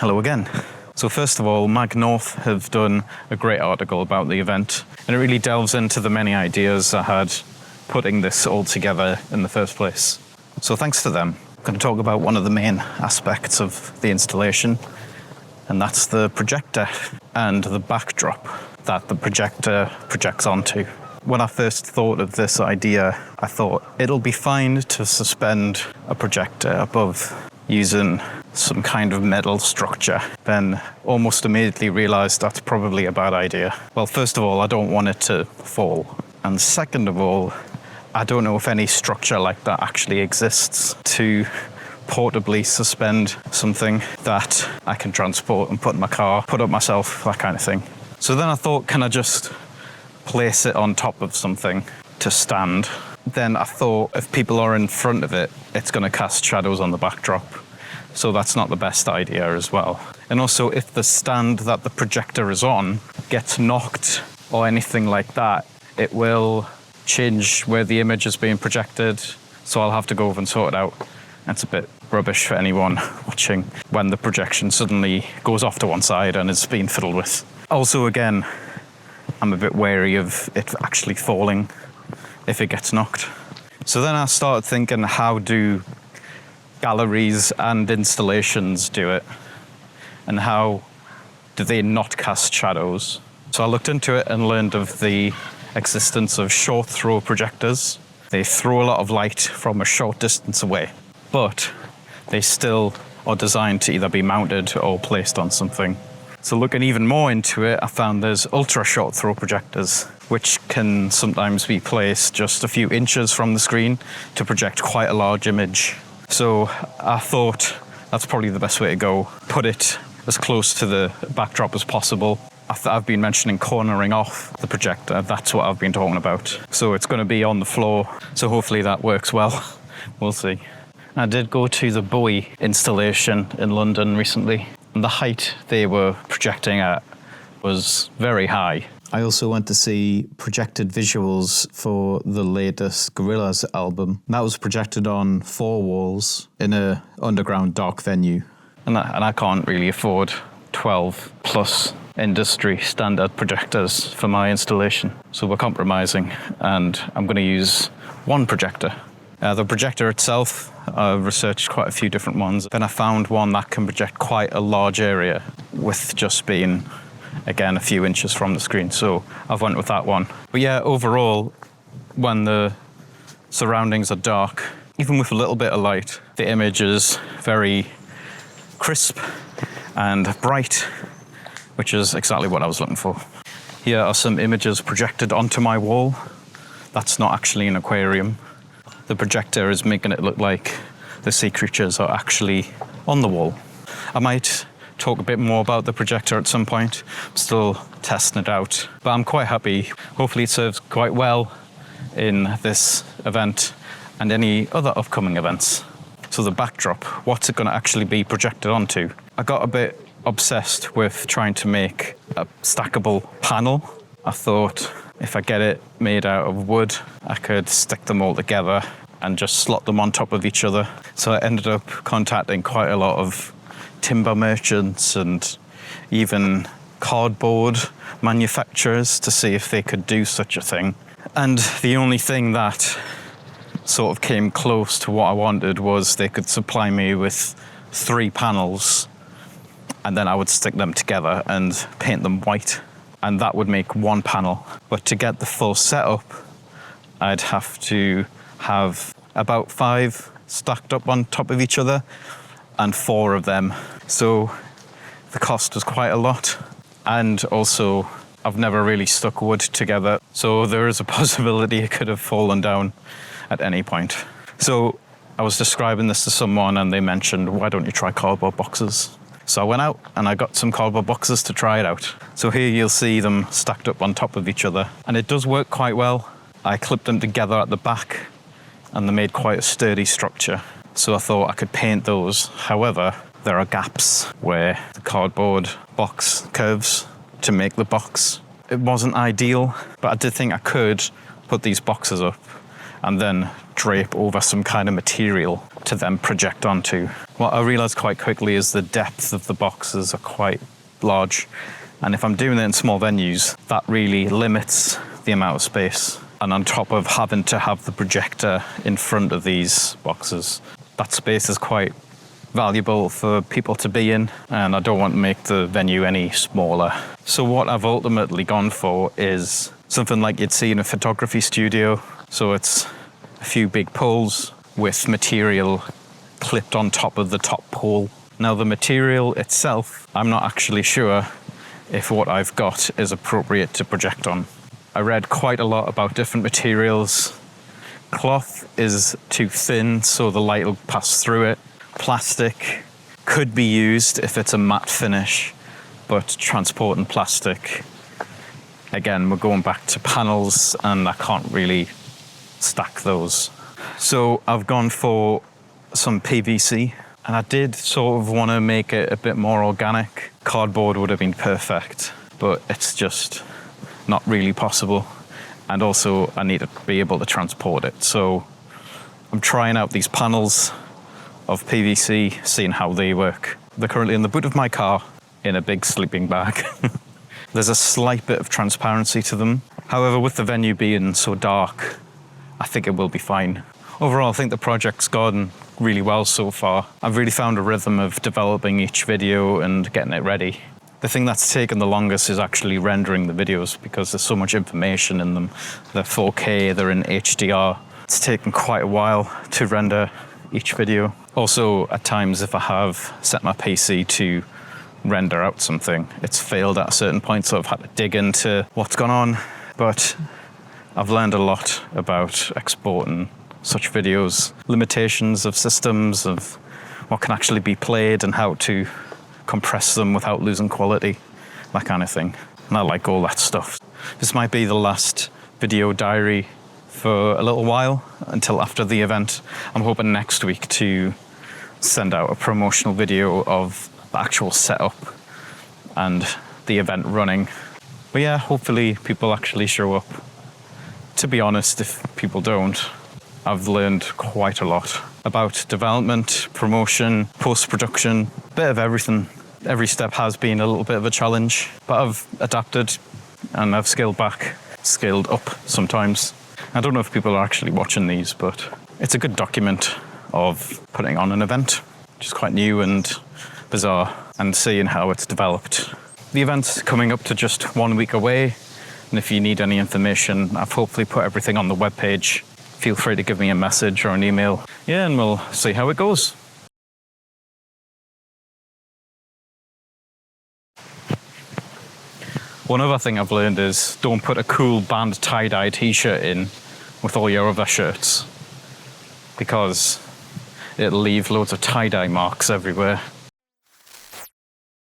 Hello again. So first of all, Mag North have done a great article about the event, and it really delves into the many ideas I had putting this all together in the first place. So thanks to them. I'm going to talk about one of the main aspects of the installation, and that's the projector and the backdrop that the projector projects onto. When I first thought of this idea, I thought it'll be fine to suspend a projector above using some kind of metal structure. Then almost immediately realised that's probably a bad idea. Well, first of all, I don't want it to fall. And second of all, I don't know if any structure like that actually exists to portably suspend something that I can transport and put in my car, put up myself, that kind of thing. So then I thought, can I just place it on top of something to stand? Then I thought if people are in front of it, it's going to cast shadows on the backdrop. So that's not the best idea as well. And also, if the stand that the projector is on gets knocked or anything like that, it will change where the image is being projected. So I'll have to go over and sort it out. It's a bit rubbish for anyone watching when the projection suddenly goes off to one side and is being fiddled with. Also, again, I'm a bit wary of it actually falling if it gets knocked. So then I started thinking, how do galleries and installations do it? And how do they not cast shadows? So I looked into it and learned of the existence of short throw projectors. They throw a lot of light from a short distance away, but they still are designed to either be mounted or placed on something. So looking even more into it, I found there's ultra short throw projectors, which can sometimes be placed just a few inches from the screen to project quite a large image. So I thought that's probably the best way to go. Put it as close to the backdrop as possible. I've been mentioning cornering off the projector. That's what I've been talking about. So it's going to be on the floor. So hopefully that works well. We'll see. I did go to the Bowie installation in London recently. And the height they were projecting at was very high. I also went to see projected visuals for the latest Gorillaz album. That was projected on 4 walls in a underground dark venue. And I can't really afford 12 plus industry standard projectors for my installation. So we're compromising, and I'm going to use one projector. The projector itself, I researched quite a few different ones. Then I found one that can project quite a large area with just being, again, a few inches from the screen. So I've went with that one. But yeah, overall, when the surroundings are dark, even with a little bit of light, the image is very crisp and bright, which is exactly what I was looking for. Here are some images projected onto my wall. That's not actually an aquarium. The projector is making it look like the sea creatures are actually on the wall. I might talk a bit more about the projector at some point. I'm still testing it out, but I'm quite happy. Hopefully it serves quite well in this event and any other upcoming events. So the backdrop, what's it going to actually be projected onto? I got a bit obsessed with trying to make a stackable panel. I thought if I get it made out of wood, I could stick them all together and just slot them on top of each other. So I ended up contacting quite a lot of timber merchants and even cardboard manufacturers to see if they could do such a thing. And the only thing that sort of came close to what I wanted was they could supply me with 3 panels, and then I would stick them together and paint them white, and that would make 1 panel. But to get the full setup, I'd have to have about 5 stacked up on top of each other and 4 of them. So the cost was quite a lot. And also, I've never really stuck wood together. So there is a possibility it could have fallen down at any point. So I was describing this to someone and they mentioned, why don't you try cardboard boxes? So I went out and I got some cardboard boxes to try it out. So here you'll see them stacked up on top of each other. And it does work quite well. I clipped them together at the back and they made quite a sturdy structure. So I thought I could paint those. However, there are gaps where the cardboard box curves to make the box. It wasn't ideal, but I did think I could put these boxes up and then drape over some kind of material to then project onto. What I realised quite quickly is the depth of the boxes are quite large, and if I'm doing it in small venues, that really limits the amount of space. And on top of having to have the projector in front of these boxes, that space is quite valuable for people to be in, and I don't want to make the venue any smaller. So what I've ultimately gone for is something like you'd see in a photography studio. So it's a few big poles with material clipped on top of the top pole. Now the material itself, I'm not actually sure if what I've got is appropriate to project on. I read quite a lot about different materials. Cloth is too thin, so the light will pass through it. Plastic could be used if it's a matte finish, but transporting plastic, again, we're going back to panels and I can't really stack those. So I've gone for some PVC, and I did sort of want to make it a bit more organic. Cardboard would have been perfect, but it's just not really possible. And also I need to be able to transport it. So I'm trying out these panels of PVC, seeing how they work. They're currently in the boot of my car in a big sleeping bag. There's a slight bit of transparency to them. However, with the venue being so dark, I think it will be fine. Overall, I think the project's gone really well so far. I've really found a rhythm of developing each video and getting it ready. The thing that's taken the longest is actually rendering the videos, because there's so much information in them. They're 4K, they're in HDR. It's taken quite a while to render each video. Also, at times, if I have set my PC to render out something, it's failed at a certain point, so I've had to dig into what's gone on. But I've learned a lot about exporting such videos, limitations of systems, of what can actually be played and how to compress them without losing quality, that kind of thing. And I like all that stuff. This might be the last video diary for a little while, until after the event. I'm hoping next week to send out a promotional video of the actual setup and the event running. But yeah, hopefully people actually show up. To be honest, if people don't, I've learned quite a lot about development, promotion, post-production, a bit of everything. Every step has been a little bit of a challenge, but I've adapted and I've scaled back, scaled up sometimes. I don't know if people are actually watching these, but it's a good document of putting on an event, which is quite new and bizarre, and seeing how it's developed. The event's coming up to just 1 week away, and if you need any information, I've hopefully put everything on the webpage. Feel free to give me a message or an email. Yeah, and we'll see how it goes. One other thing I've learned is don't put a cool band tie-dye t-shirt in with all your other shirts, because it'll leave loads of tie-dye marks everywhere.